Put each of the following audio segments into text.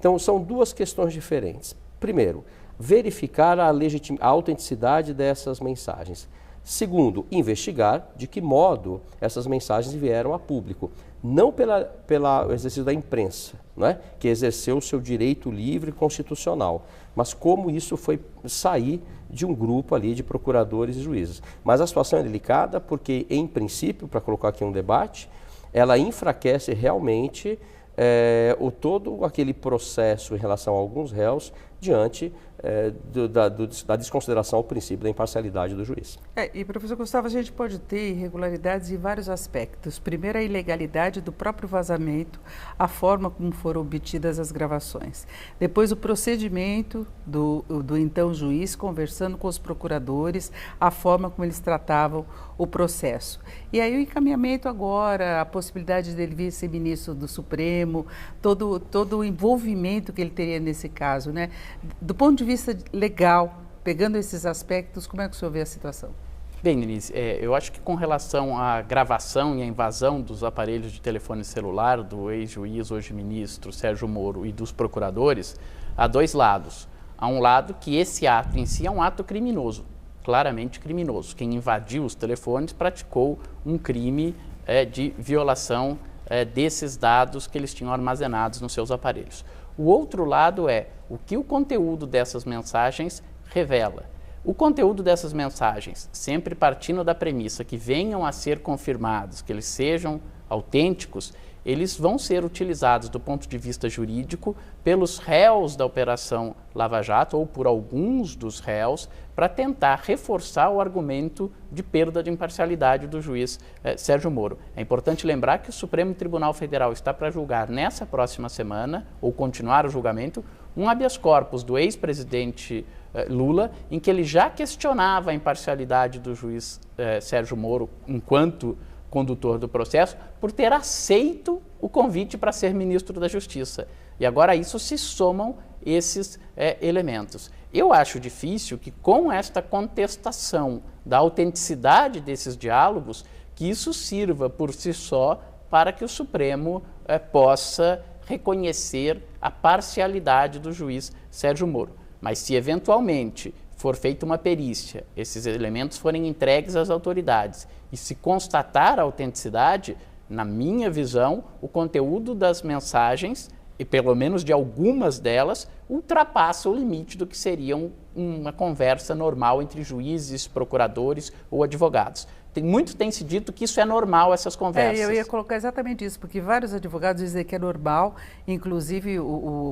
Então, são duas questões diferentes. Primeiro, verificar a autenticidade dessas mensagens. Segundo, investigar de que modo essas mensagens vieram a público. Não pelo exercício da imprensa, não é? Que exerceu o seu direito livre constitucional, mas como isso foi sair de um grupo ali de procuradores e juízes. Mas a situação é delicada porque, em princípio, para colocar aqui um debate, ela enfraquece realmente todo aquele processo em relação a alguns réus diante da desconsideração ao princípio da imparcialidade do juiz. E professor Gustavo, a gente pode ter irregularidades em vários aspectos. Primeiro, a ilegalidade do próprio vazamento, a forma como foram obtidas as gravações. Depois, o procedimento do então juiz conversando com os procuradores, a forma como eles tratavam o processo. E aí o encaminhamento agora, a possibilidade dele vir ser ministro do Supremo, todo o envolvimento que ele teria nesse caso, né? Do ponto de vista legal, pegando esses aspectos, como é que o senhor vê a situação? Bem, Denise, eu acho que com relação à gravação e à invasão dos aparelhos de telefone celular do ex-juiz, hoje ministro, Sérgio Moro, e dos procuradores, há dois lados. Há um lado que esse ato em si é um ato criminoso, claramente criminoso. Quem invadiu os telefones praticou um crime de violação desses dados que eles tinham armazenados nos seus aparelhos. O outro lado é o que o conteúdo dessas mensagens revela. O conteúdo dessas mensagens, sempre partindo da premissa que venham a ser confirmados, que eles sejam autênticos, eles vão ser utilizados do ponto de vista jurídico pelos réus da Operação Lava Jato ou por alguns dos réus para tentar reforçar o argumento de perda de imparcialidade do juiz Sérgio Moro. É importante lembrar que o Supremo Tribunal Federal está para julgar nessa próxima semana, ou continuar o julgamento, um habeas corpus do ex-presidente Lula, em que ele já questionava a imparcialidade do juiz Sérgio Moro enquanto condutor do processo, por ter aceito o convite para ser ministro da Justiça. E agora a isso se somam esses elementos. Eu acho difícil que com esta contestação da autenticidade desses diálogos, que isso sirva por si só para que o Supremo possa reconhecer a parcialidade do juiz Sérgio Moro. Mas se eventualmente for feita uma perícia, esses elementos forem entregues às autoridades e se constatar a autenticidade, na minha visão, o conteúdo das mensagens, e pelo menos de algumas delas, ultrapassa o limite do que seria uma conversa normal entre juízes, procuradores ou advogados. Muito tem se dito que isso é normal, essas conversas. Eu ia colocar exatamente isso, porque vários advogados dizem que é normal, inclusive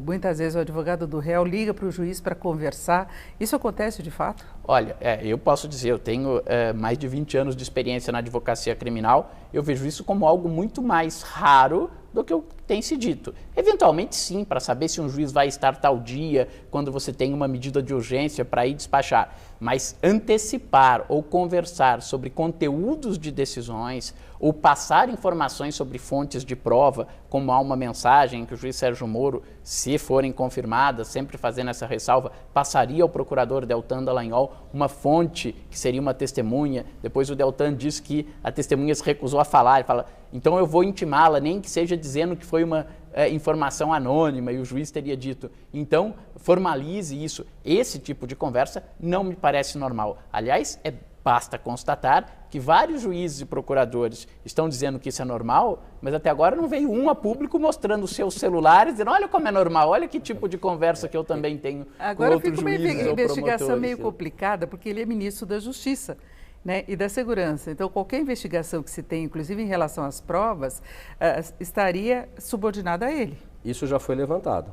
muitas vezes o advogado do réu liga para o juiz para conversar. Isso acontece de fato? Olha, eu posso dizer, eu tenho mais de 20 anos de experiência na advocacia criminal, eu vejo isso como algo muito mais raro do que o que tem se dito. Eventualmente sim, para saber se um juiz vai estar tal dia, quando você tem uma medida de urgência para ir despachar, mas antecipar ou conversar sobre conteúdos de decisões ou passar informações sobre fontes de prova, como há uma mensagem que o juiz Sérgio Moro, se forem confirmadas, sempre fazendo essa ressalva, passaria ao procurador Deltan Dallagnol uma fonte que seria uma testemunha. Depois o Deltan diz que a testemunha se recusou a falar, e fala, então eu vou intimá-la, nem que seja dizendo que foi uma informação anônima, e o juiz teria dito, então formalize isso. Esse tipo de conversa não me parece normal. Aliás, basta constatar que vários juízes e procuradores estão dizendo que isso é normal, mas até agora não veio um a público mostrando os seus celulares, dizendo, olha como é normal, olha que tipo de conversa que eu também tenho agora com outros juízes ou promotores. Agora fica uma investigação meio complicada, porque ele é ministro da Justiça, né, e da Segurança. Então, qualquer investigação que se tem, inclusive em relação às provas, estaria subordinada a ele. Isso já foi levantado.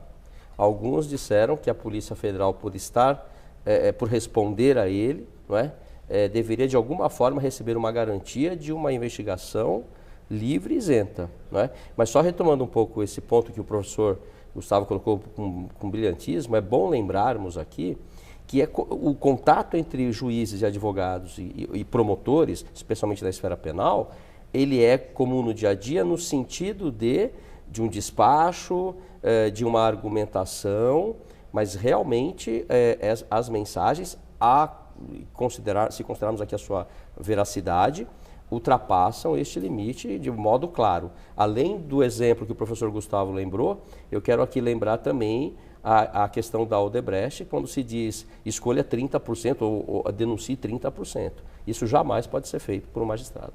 Alguns disseram que a Polícia Federal, por responder a ele, não é? Deveria de alguma forma receber uma garantia de uma investigação livre e isenta, não é? Mas só retomando um pouco esse ponto que o professor Gustavo colocou com brilhantismo, é bom lembrarmos aqui que o contato entre juízes e advogados e promotores, especialmente da esfera penal, ele é comum no dia a dia no sentido de um despacho, de uma argumentação, mas realmente as mensagens, se considerarmos aqui a sua veracidade, ultrapassam este limite de modo claro. Além do exemplo que o professor Gustavo lembrou, eu quero aqui lembrar também a questão da Odebrecht, quando se diz escolha 30% ou denuncie 30%. Isso jamais pode ser feito por um magistrado.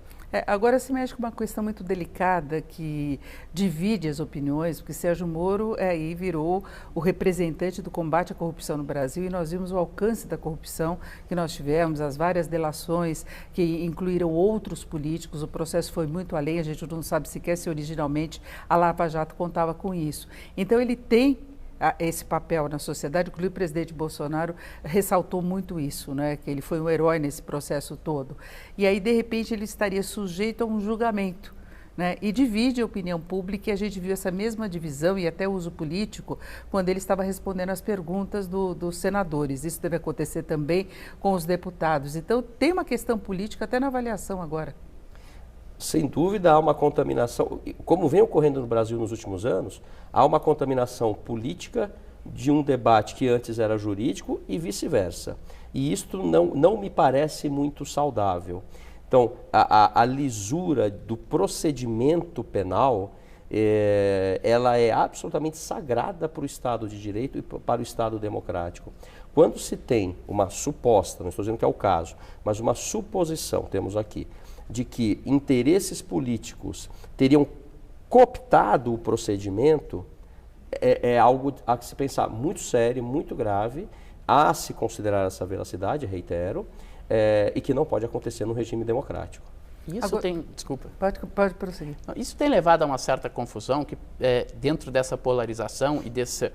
Agora se mexe com uma questão muito delicada que divide as opiniões, porque Sérgio Moro aí virou o representante do combate à corrupção no Brasil e nós vimos o alcance da corrupção que nós tivemos, as várias delações que incluíram outros políticos, o processo foi muito além, a gente não sabe sequer se originalmente a Lava Jato contava com isso. Então ele tem esse papel na sociedade, inclusive o presidente Bolsonaro ressaltou muito isso, né, que ele foi um herói nesse processo todo. E aí, de repente, ele estaria sujeito a um julgamento, né, e divide a opinião pública, e a gente viu essa mesma divisão e até uso político quando ele estava respondendo às perguntas dos senadores. Isso deve acontecer também com os deputados. Então, tem uma questão política até na avaliação agora. Sem dúvida há uma contaminação, como vem ocorrendo no Brasil nos últimos anos, há uma contaminação política de um debate que antes era jurídico e vice-versa. E isto não me parece muito saudável. Então, a lisura do procedimento penal, ela é absolutamente sagrada para o Estado de Direito e para o Estado democrático. Quando se tem uma suposta, não estou dizendo que é o caso, mas uma suposição, temos aqui, de que interesses políticos teriam cooptado o procedimento, é algo a que se pensar muito sério, muito grave, a se considerar essa veracidade, reitero, e que não pode acontecer no regime democrático. Isso agora, tem... Desculpa. Pode prosseguir. Isso tem levado a uma certa confusão, que dentro dessa polarização e dessa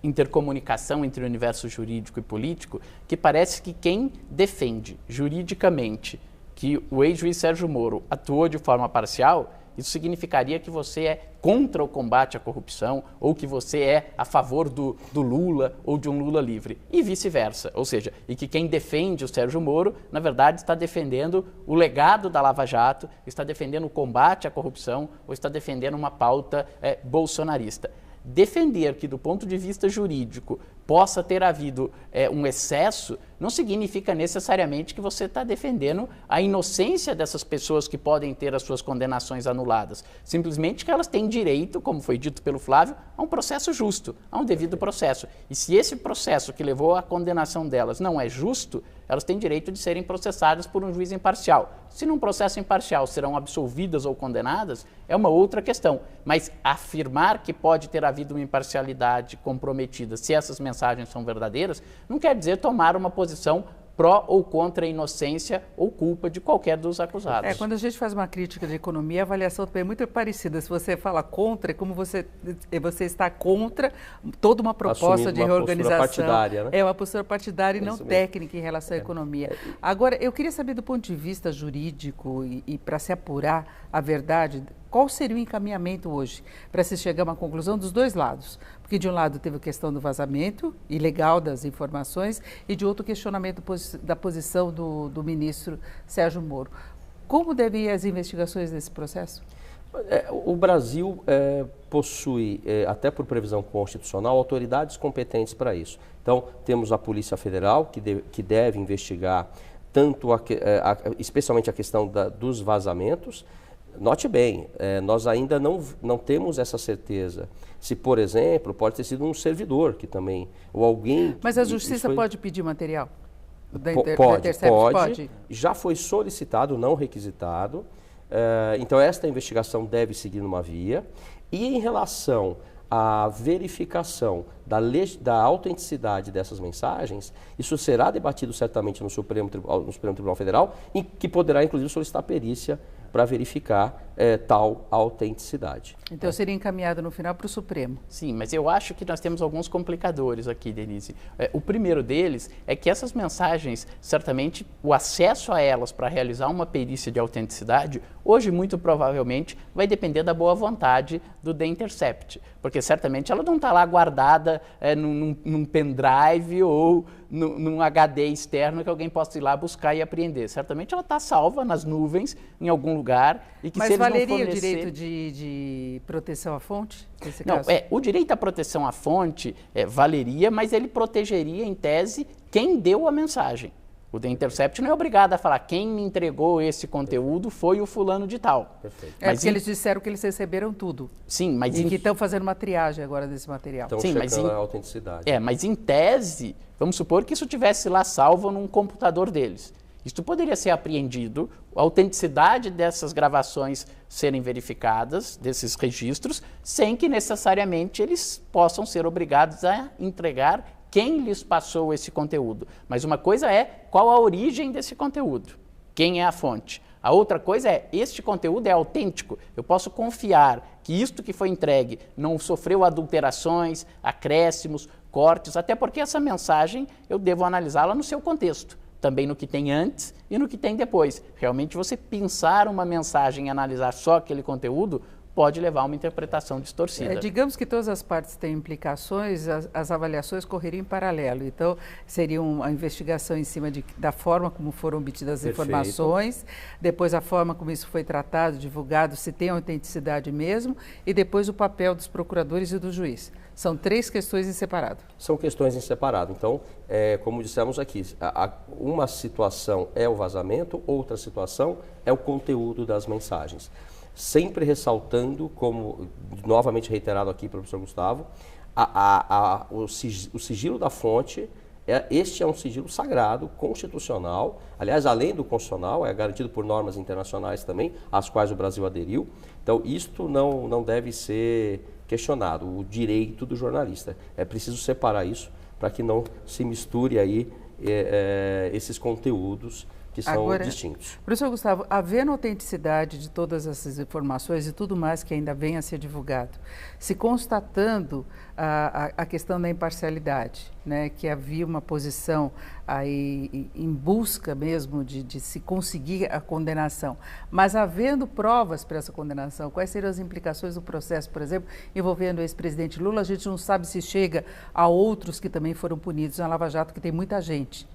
intercomunicação entre o universo jurídico e político, que parece que quem defende juridicamente que o ex-juiz Sérgio Moro atuou de forma parcial, isso significaria que você é contra o combate à corrupção ou que você é a favor do Lula ou de um Lula livre e vice-versa. Ou seja, e que quem defende o Sérgio Moro, na verdade, está defendendo o legado da Lava Jato, está defendendo o combate à corrupção ou está defendendo uma pauta bolsonarista. Defender que, do ponto de vista jurídico, possa ter havido um excesso, não significa necessariamente que você está defendendo a inocência dessas pessoas que podem ter as suas condenações anuladas. Simplesmente que elas têm direito, como foi dito pelo Flávio, a um processo justo, a um devido processo. E se esse processo que levou à condenação delas não é justo, elas têm direito de serem processadas por um juiz imparcial. Se num processo imparcial serão absolvidas ou condenadas, é uma outra questão. Mas afirmar que pode ter havido uma imparcialidade comprometida se essas mensagens são verdadeiras, não quer dizer tomar uma posição pró ou contra a inocência ou culpa de qualquer dos acusados. Quando a gente faz uma crítica de economia, a avaliação também é muito parecida. Se você fala contra, é como você está contra toda uma proposta de reorganização. Postura partidária, né? É uma postura partidária e não técnica em relação à economia. Agora, eu queria saber do ponto de vista jurídico e para se apurar a verdade, qual seria o encaminhamento hoje para se chegar a uma conclusão dos dois lados? Porque de um lado teve a questão do vazamento ilegal das informações e de outro questionamento da posição do ministro Sérgio Moro. Como devem ir as investigações nesse processo? O Brasil possui, até por previsão constitucional, autoridades competentes para isso. Então, temos a Polícia Federal, que deve investigar tanto especialmente a questão dos vazamentos. Note bem, nós ainda não temos essa certeza. Se, por exemplo, pode ter sido um servidor que também, ou alguém... Mas a Justiça pode pedir material? Pode. Já foi solicitado, não requisitado. Então, esta investigação deve seguir numa via. E em relação à verificação da autenticidade dessas mensagens, isso será debatido certamente no Supremo Tribunal Federal, e que poderá, inclusive, solicitar perícia para verificar tal autenticidade. Então seria encaminhado no final para o Supremo. Sim, mas eu acho que nós temos alguns complicadores aqui, Denise. O primeiro deles é que essas mensagens, certamente, o acesso a elas para realizar uma perícia de autenticidade, hoje, muito provavelmente, vai depender da boa vontade do The Intercept, porque certamente ela não está lá guardada num pendrive ou num HD externo que alguém possa ir lá buscar e apreender. Certamente ela está salva nas nuvens, em algum lugar. E que, mas se eles valeria não fornecer... o direito de proteção à fonte, nesse não, caso? O direito à proteção à fonte valeria, mas ele protegeria, em tese, quem deu a mensagem. O The Intercept não é obrigado a falar quem me entregou esse conteúdo foi o fulano de tal. Perfeito. Mas porque eles disseram que eles receberam tudo. Sim, mas... E que estão fazendo uma triagem agora desse material. Estão checando a autenticidade. Mas em tese, vamos supor que isso tivesse lá salvo num computador deles. Isso poderia ser apreendido, a autenticidade dessas gravações serem verificadas, desses registros, sem que necessariamente eles possam ser obrigados a entregar quem lhes passou esse conteúdo. Mas uma coisa é qual a origem desse conteúdo, quem é a fonte. A outra coisa é, este conteúdo é autêntico, eu posso confiar que isto que foi entregue não sofreu adulterações, acréscimos, cortes, até porque essa mensagem eu devo analisá-la no seu contexto, também no que tem antes e no que tem depois. Realmente você pensar uma mensagem e analisar só aquele conteúdo pode levar a uma interpretação distorcida. Digamos que todas as partes têm implicações, as avaliações correriam em paralelo. Então, seria uma investigação em cima da forma como foram obtidas as informações, depois a forma como isso foi tratado, divulgado, se tem autenticidade mesmo, e depois o papel dos procuradores e do juiz. São 3 questões em separado. São questões em separado. Então, como dissemos aqui, uma situação é o vazamento, outra situação é o conteúdo das mensagens. Sempre ressaltando, como novamente reiterado aqui pelo professor Gustavo, o sigilo da fonte, este é um sigilo sagrado, constitucional, aliás, além do constitucional, é garantido por normas internacionais também, às quais o Brasil aderiu. Então, isto não deve ser questionado, o direito do jornalista. É preciso separar isso para que não se misture aí esses conteúdos que são distintos. Professor Gustavo, havendo autenticidade de todas essas informações e tudo mais que ainda vem a ser divulgado, se constatando a questão da imparcialidade, né, que havia uma posição aí em busca mesmo de se conseguir a condenação, mas havendo provas para essa condenação, quais seriam as implicações do processo, por exemplo, envolvendo o ex-presidente Lula? A gente não sabe se chega a outros que também foram punidos na Lava Jato, que tem muita gente.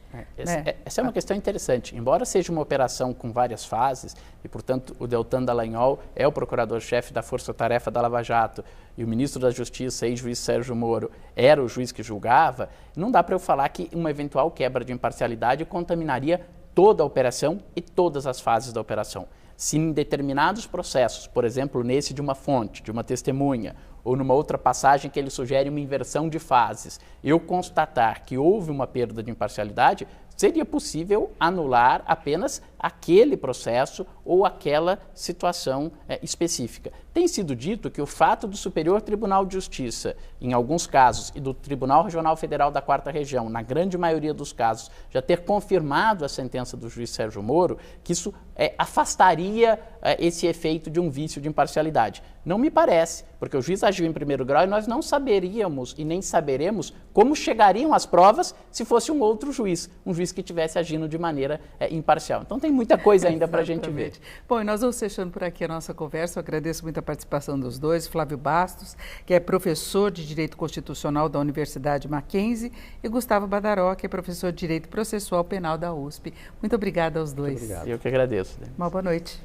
Essa é uma questão interessante. Embora seja uma operação com várias fases, e, portanto, o Deltan Dallagnol é o procurador-chefe da Força-Tarefa da Lava Jato, e o ministro da Justiça, ex-juiz Sérgio Moro, era o juiz que julgava, não dá para eu falar que uma eventual quebra de imparcialidade contaminaria toda a operação e todas as fases da operação. Se em determinados processos, por exemplo, nesse de uma fonte, de uma testemunha, ou numa outra passagem que ele sugere uma inversão de fases, eu constatar que houve uma perda de imparcialidade, seria possível anular apenas aquele processo ou aquela situação específica. Tem sido dito que o fato do Superior Tribunal de Justiça, em alguns casos, e do Tribunal Regional Federal da 4ª Região, na grande maioria dos casos, já ter confirmado a sentença do juiz Sérgio Moro, que isso afastaria esse efeito de um vício de imparcialidade. Não me parece, porque o juiz agiu em primeiro grau e nós não saberíamos e nem saberemos como chegariam as provas se fosse um outro juiz, um juiz que estivesse agindo de maneira imparcial. Então tem muita coisa ainda para a gente ver. Bom, e nós vamos fechando por aqui a nossa conversa. Eu agradeço muito a participação dos dois, Flávio Bastos, que é professor de Direito Constitucional da Universidade Mackenzie, e Gustavo Badaró, que é professor de Direito Processual Penal da USP. Muito obrigada aos dois. Eu que agradeço. Uma boa noite.